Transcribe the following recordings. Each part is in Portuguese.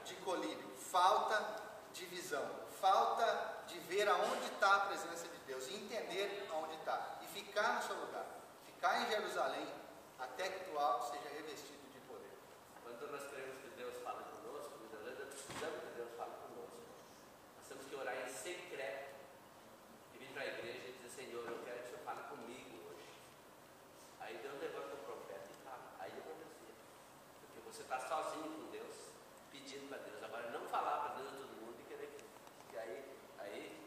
de colírio, falta de visão, falta de ver aonde está a presença de Deus, e entender aonde está, e ficar no seu lugar, ficar em Jerusalém, até que do alto seja revestido de poder. Quando nós queremos que Deus fale conosco, muitas vezes nós precisamos que Deus fale conosco. Nós temos que orar em secreto e vir para a igreja e dizer: Senhor, eu quero que o Senhor fale comigo hoje. Aí Deus levanta o profeta e fala. Aí acontecia. Porque você está sozinho com Deus, pedindo para Deus. Agora, não falar para Deus todo mundo e querer que aí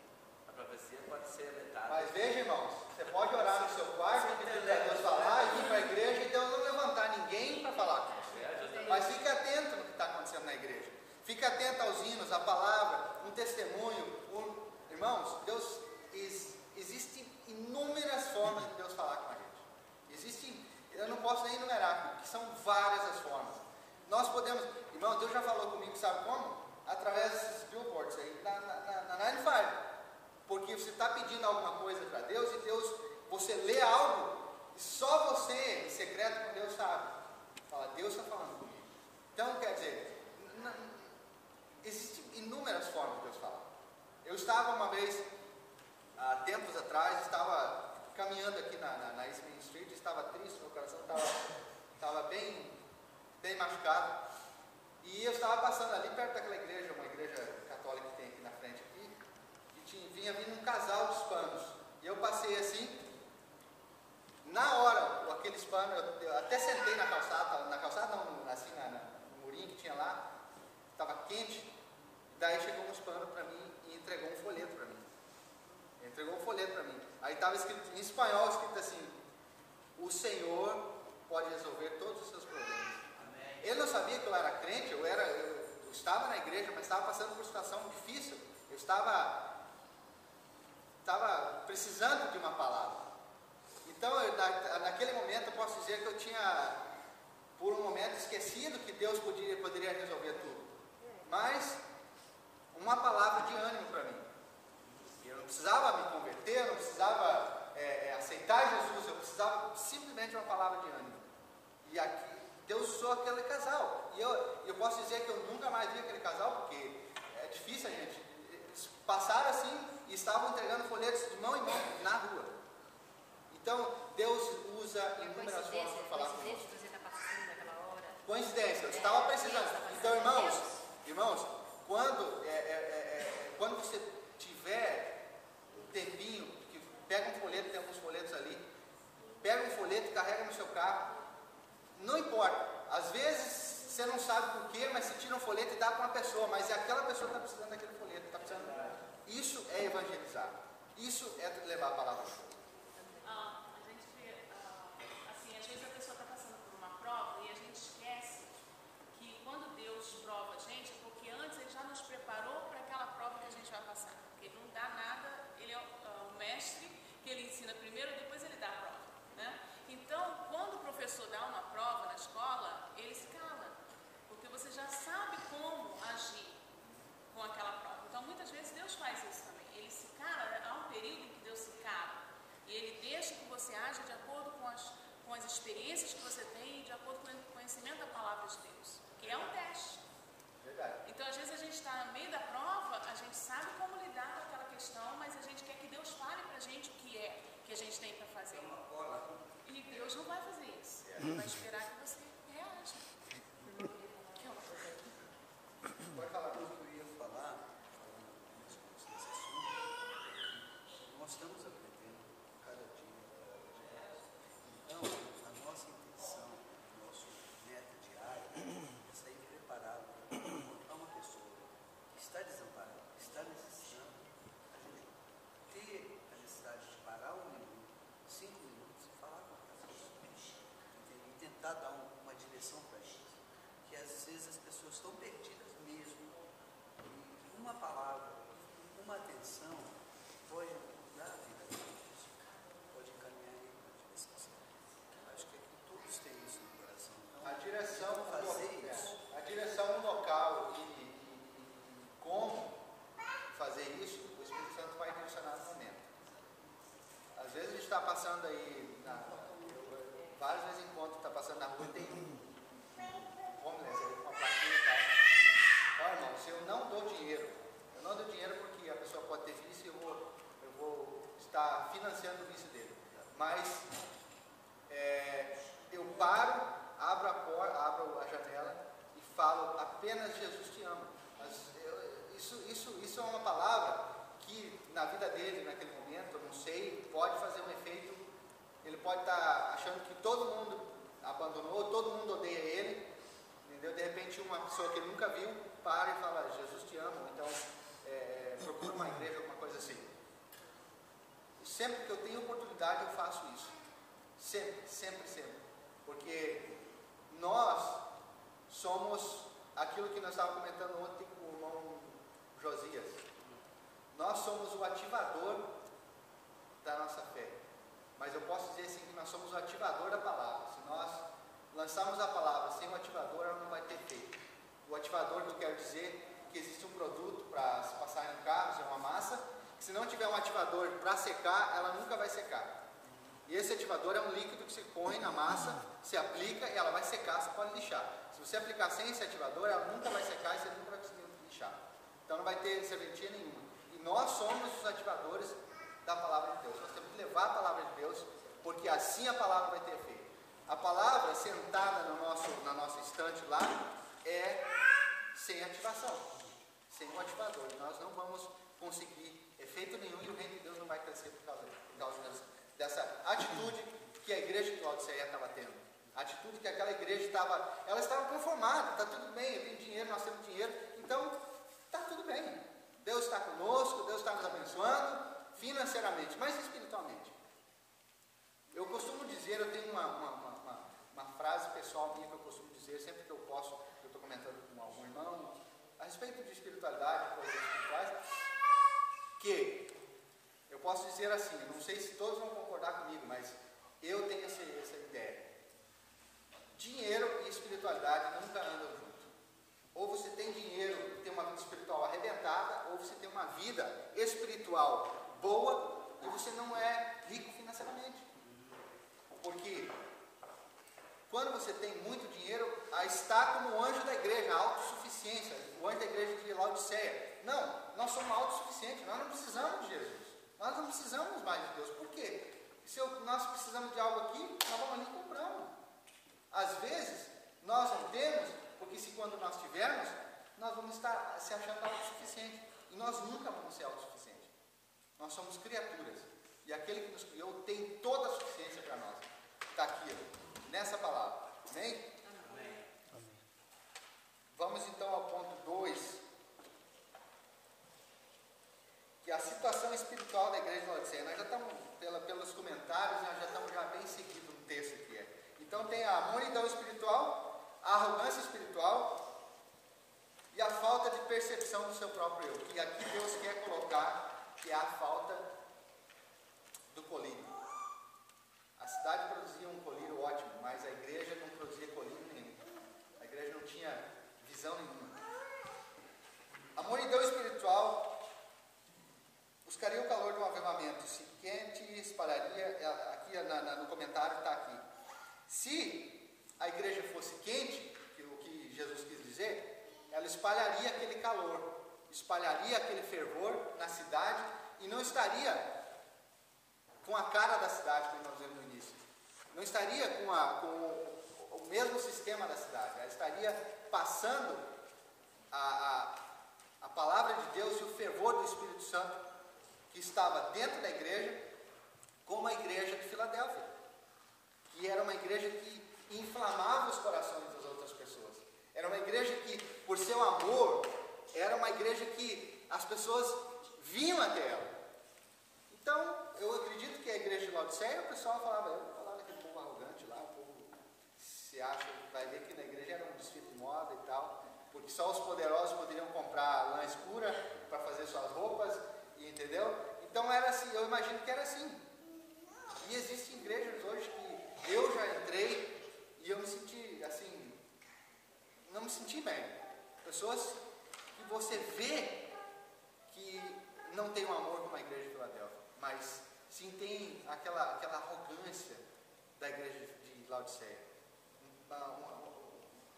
a profecia pode ser letada. Mas veja, irmãos, você pode orar no seu quarto e pedir para Deus falar, e vir para a igreja e Deus não levantar ninguém para falar com você. Mas fique atento no que está acontecendo na igreja. Fique atento aos hinos, à palavra, um testemunho. Irmãos, Deus, existem inúmeras formas de Deus falar com a gente. Existem, eu não posso nem enumerar, porque são várias as formas. Nós podemos, irmão, Deus já falou comigo, sabe como? Através desses billboards aí, na 95. Porque você está pedindo alguma coisa para Deus, e Deus, você lê algo, e só você, em secreto com Deus, sabe. Fala, Deus está falando comigo. Então, quer dizer, existem inúmeras formas de Deus falar. Eu estava uma vez, há tempos atrás, estava caminhando aqui na East Main Street, estava triste, meu coração estava bem machucado. E eu estava passando ali perto daquela igreja, uma igreja católica que tem aqui na frente aqui, e vinha vindo um casal de hispanos. E eu passei assim, na hora, aquele hispano, eu até sentei na calçada não, assim, no murinho que tinha lá, estava quente. Daí chegou um hispano para mim e entregou um folheto para mim. Aí estava escrito em espanhol, escrito assim: o Senhor pode resolver todos os seus problemas. Amém. Ele não sabia que eu era crente, eu estava na igreja, mas estava passando por uma situação difícil. Eu estava precisando de uma palavra. Então, naquele momento, eu posso dizer que eu tinha, por um momento, esquecido que Deus poderia resolver tudo. Mas, uma palavra de ânimo para mim. Eu não precisava me converter, eu não precisava aceitar Jesus, eu precisava simplesmente de uma palavra de ânimo. E aqui, Deus usou aquele casal. E eu posso dizer que eu nunca mais vi aquele casal, porque é difícil a gente. Eles passaram assim e estavam entregando folhetos de mão em mão na rua. Então, Deus usa inúmeras formas para falar com nós. Você está passando naquela hora. Coincidência, eu estava precisando. Então, irmãos, quando você tiver um tempinho, que pega um folheto, tem alguns folhetos ali, pega um folheto e carrega no seu carro, não importa, às vezes você não sabe por quê, mas você tira um folheto e dá para uma pessoa, mas é aquela pessoa que está precisando daquele folheto, está precisando. Isso é evangelizar, isso é levar a palavra. A gente vê, assim, às vezes a pessoa está passando por uma prova e a gente esquece que quando Deus prova a gente, é porque antes Ele já nos preparou para aquela prova que a gente vai passar. Porque Ele não dá nada, Ele é o mestre, que Ele ensina primeiro, depois Ele dá a prova, né? Então, quando o professor dá uma prova na escola, ele se cala, porque você já sabe como agir com aquela prova. Então, muitas vezes Deus faz isso também. Ele se cala, há um período em que Deus se cala. E Ele deixa que você aja de acordo com as experiências que você tem e de acordo com o conhecimento da palavra de Deus. Que é um teste. Verdade. Então, às vezes a gente está no meio da prova, a gente sabe como lidar com aquela questão, mas a gente quer que Deus fale para a gente o que a gente tem para fazer. E Deus não vai fazer isso. Ele vai esperar que você reaja. Que é uma coisa. Pode falar. O que eu ia falar, nesse assunto, nós estamos aprendendo cada dia a palavra de Deus. Então, a nossa intenção, o nosso meta diário é sair preparado para encontrar uma pessoa que está desamparada, que está necessitando, a gente ter a necessidade de parar 1 minuto, 5 minutos e falar com essa pessoa. E tentar dar uma direção para eles. Que às vezes as pessoas estão perdidas mesmo. E uma palavra, uma atenção pode mudar a vida deles, pode encaminhar ele na direção certa. Acho que aqui todos têm isso no coração. Então, A direção, fazer isso. a direção no local e como fazer isso, o Espírito Santo vai direcionar no momento. Às vezes a gente está passando aí, várias vezes encontro, está passando na rua e tem um homeless aí com uma plaquinha e tal. eu não dou dinheiro. Eu não dou dinheiro porque a pessoa pode ter vício e eu vou estar financiando o vício dele. Mas eu paro, abro a porta, abro a janela e falo apenas Jesus te ama. Isso é uma palavra que na vida dele, naquele momento, eu não sei, pode fazer um efeito. Ele pode estar achando que todo mundo abandonou, todo mundo odeia ele, entendeu? De repente uma pessoa que ele nunca viu para e fala, Jesus te ama, então procura uma igreja, alguma coisa assim. Sempre que eu tenho oportunidade eu faço isso, sempre, porque nós somos aquilo que nós estávamos comentando ontem com o irmão Josias, nós somos o ativador da nossa fé. Mas eu posso dizer assim que nós somos o ativador da palavra. Se nós lançarmos a palavra sem o ativador, ela não vai ter efeito. O ativador que eu quero dizer é que existe um produto para se passar em carros, é uma massa, que se não tiver um ativador para secar, ela nunca vai secar. E esse ativador é um líquido que se põe na massa, se aplica e ela vai secar, você pode lixar. Se você aplicar sem esse ativador, ela nunca vai secar e você nunca vai conseguir lixar. Então não vai ter serventia nenhuma. E nós somos os ativadores da palavra de Deus. Nós temos que levar a palavra de Deus, porque assim a palavra vai ter efeito. A palavra sentada na nossa estante lá é sem ativação, sem um ativador. Nós não vamos conseguir efeito nenhum e o reino de Deus não vai crescer por causa dessa atitude que a igreja de Laodiceia estava tendo. A atitude que aquela igreja estava conformada, está tudo bem, eu tenho dinheiro, nós temos dinheiro, então está tudo bem. Deus está conosco, Deus está nos abençoando financeiramente, mas espiritualmente. Eu costumo dizer, eu tenho uma frase pessoal minha que eu costumo dizer, sempre que eu posso, eu estou comentando com algum irmão, a respeito de espiritualidade, coisas espirituais, que eu posso dizer assim, não sei se todos vão concordar comigo, mas eu tenho essa ideia. Dinheiro e espiritualidade nunca andam juntos. Ou você tem dinheiro e tem uma vida espiritual arrebentada, ou você tem uma vida espiritual boa e você não é rico financeiramente. Porque quando você tem muito dinheiro, está como o anjo da igreja, a autossuficiência, o anjo da igreja de Laodiceia. Não, nós somos autossuficientes, nós não precisamos de Jesus. Nós não precisamos mais de Deus. Por quê? Se nós precisamos de algo aqui, nós vamos ali e compramos. Às vezes, nós não temos, porque se quando nós tivermos, nós vamos estar se achando autossuficientes. E nós nunca vamos ser autossuficientes. Nós somos criaturas. E aquele que nos criou tem toda a suficiência para nós. Está aqui, nessa palavra. Amém? Amém. Vamos então ao ponto 2. Que é a situação espiritual da igreja de Laodiceia. Nós já estamos, pelos comentários, nós já estamos bem seguidos no texto aqui. Então tem a monidão espiritual, a arrogância espiritual e a falta de percepção do seu próprio eu. E aqui Deus quer colocar que é a falta do colírio. A cidade produzia um colírio ótimo, mas a igreja não produzia colírio nenhum. A igreja não tinha visão nenhuma. A monidão espiritual buscaria o calor de um avivamento, se quente espalharia, aqui no comentário está aqui. Se a igreja fosse quente, o que Jesus quis dizer, ela espalharia aquele calor, espalharia aquele fervor na cidade e não estaria com a cara da cidade, como nós vimos no início. Não estaria com o mesmo sistema da cidade, ela estaria passando a palavra de Deus e o fervor do Espírito Santo que estava dentro da igreja, como a igreja de Filadélfia, que era uma igreja que inflamava os corações das outras pessoas. Era uma igreja que, por seu amor, era uma igreja que as pessoas vinham até ela. Então, eu acredito que a igreja de Laodiceia, o pessoal falava, eu vou falar daquele povo arrogante lá, o povo se acha, vai ver que na igreja era um desfile de moda e tal, porque só os poderosos poderiam comprar lã escura para fazer suas roupas, entendeu? Então era assim, eu imagino que era assim. E existem igrejas hoje que eu já entrei e eu me senti assim, não me senti bem. Pessoas que você vê que não tem um amor como a igreja de Filadélfia, mas sim tem aquela arrogância da igreja de Laodiceia.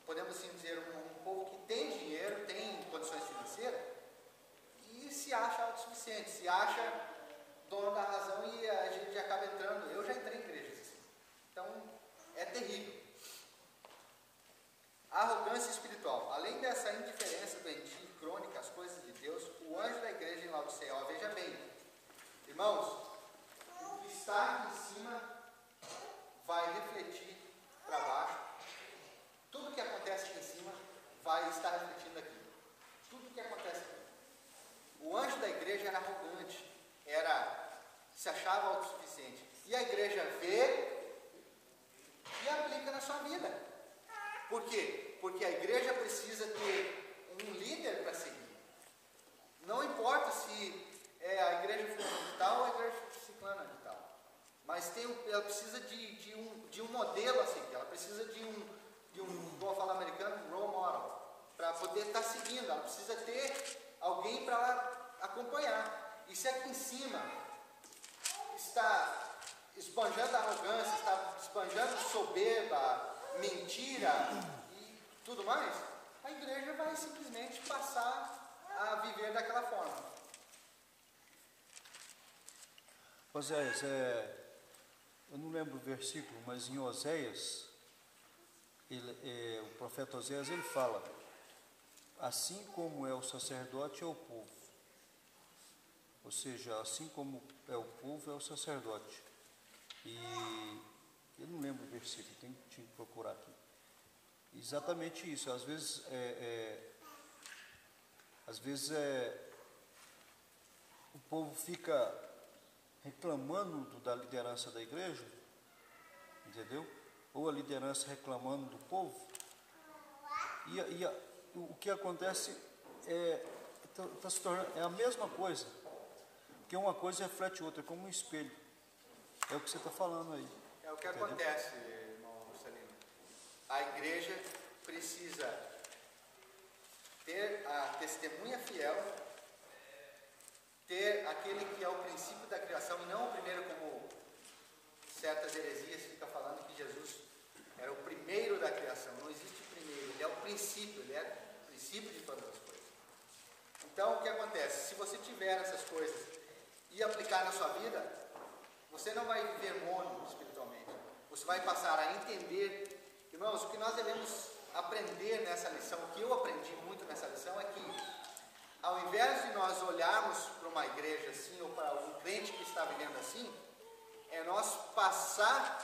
Podemos assim dizer, um povo que tem dinheiro, tem condições financeiras, autossuficiente, se acha dono da razão e a gente acaba entrando. Eu já entrei em igrejas assim. Então, é terrível. A arrogância espiritual. Além dessa indiferença doentia e crônica às coisas de Deus, o anjo da igreja em Laodiceia, ó, veja bem, irmãos, o que está aqui em cima vai refletir para baixo. Tudo que acontece aqui em cima vai estar refletindo aqui. Tudo que acontece aqui. O anjo da igreja era arrogante, se achava autossuficiente. E a igreja vê e aplica na sua vida. Por quê? Porque a igreja precisa ter um líder para seguir. Não importa se é a igreja fulana de tal ou a igreja ciclana de tal. Mas ela precisa de um modelo a seguir. Ela precisa de um, vou falar americano, um role model. Para poder estar seguindo. Ela precisa ter alguém para ela acompanhar. E se aqui em cima está esbanjando arrogância, está esbanjando soberba, mentira e tudo mais, a igreja vai simplesmente passar a viver daquela forma. Oséias, eu não lembro o versículo, mas em Oséias, o profeta Oséias, ele fala: assim como é o sacerdote, é o povo. Ou seja, assim como é o povo, é o sacerdote. E eu não lembro o versículo, tinha que procurar aqui. Exatamente isso. Às vezes o povo fica reclamando da liderança da igreja, entendeu? Ou a liderança reclamando do povo. E o que acontece tá se tornando, é a mesma coisa. Porque uma coisa reflete outra, como um espelho. É o que você está falando aí. É o que acontece, irmão Marcelino. A igreja precisa ter a testemunha fiel, ter aquele que é o princípio da criação, e não o primeiro, como certas heresias ficam falando que Jesus era o primeiro da criação. Não existe primeiro, ele é o princípio, ele é o princípio de todas as coisas. Então, o que acontece? Se você tiver essas coisas e aplicar na sua vida, você não vai viver mono espiritualmente. Você vai passar a entender. Irmãos, o que nós devemos aprender nessa lição, o que eu aprendi muito nessa lição, é que ao invés de nós olharmos para uma igreja assim, ou para algum crente que está vivendo assim, é nós passar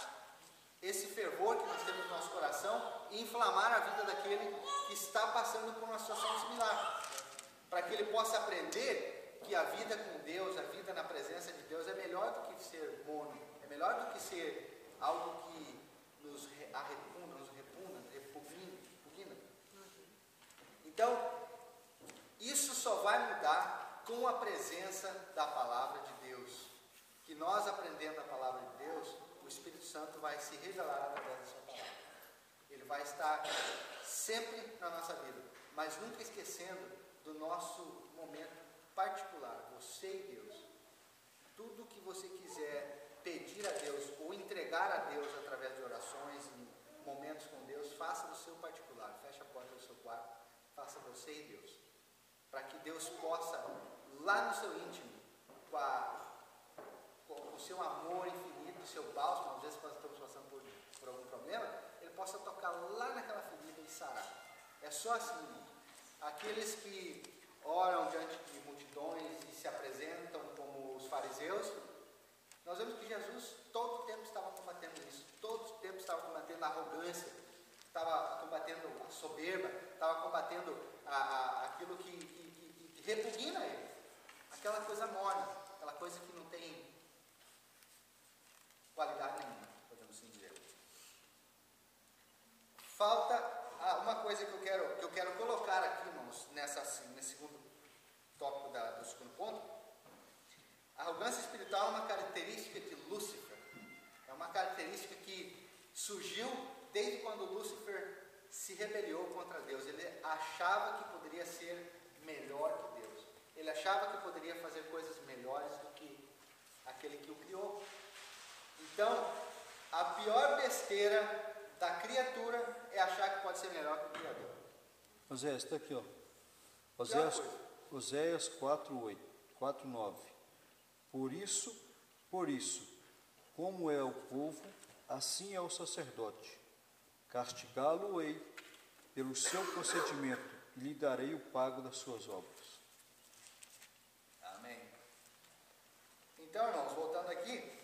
esse fervor que nós temos no nosso coração e inflamar a vida daquele que está passando por uma situação similar, para que ele possa aprender que a vida com Deus, a vida na presença de Deus é melhor do que ser mono, é melhor do que ser algo que nos repugna. Então, isso só vai mudar com a presença da palavra de Deus. Que nós aprendendo a palavra de Deus, o Espírito Santo vai se revelar através da sua palavra. Ele vai estar sempre na nossa vida, mas nunca esquecendo do nosso momento particular, você e Deus. Tudo que você quiser pedir a Deus ou entregar a Deus através de orações e momentos com Deus, faça no seu particular, feche a porta do seu quarto, faça você e Deus, para que Deus possa, lá no seu íntimo, com o seu amor infinito, o seu bálsamo, às vezes quando estamos passando por algum problema, Ele possa tocar lá naquela ferida e sarar. É só assim. Aqueles que oram diante de multidões e se apresentam como os fariseus, nós vemos que Jesus todo o tempo estava combatendo isso, todo o tempo estava combatendo a arrogância, estava combatendo a soberba, estava combatendo aquilo que repugna ele, aquela coisa morna, aquela coisa que não tem qualidade nenhuma, podemos assim dizer. Falta uma coisa que eu quero colocar aqui, irmãos, nesse segundo tópico do segundo ponto. A arrogância espiritual é uma característica de Lúcifer. É uma característica que surgiu desde quando Lúcifer se rebeliou contra Deus. Ele achava que poderia ser melhor que Deus. Ele achava que poderia fazer coisas melhores do que aquele que o criou. Então, a pior besteira da criatura é achar que pode ser melhor que o Criador. Oséias, está aqui, ó. Oséias 4:8. 4:9. Por isso, como é o povo, assim é o sacerdote. Castigá-lo-ei pelo seu procedimento e lhe darei o pago das suas obras. Amém. Então, irmãos, voltando aqui,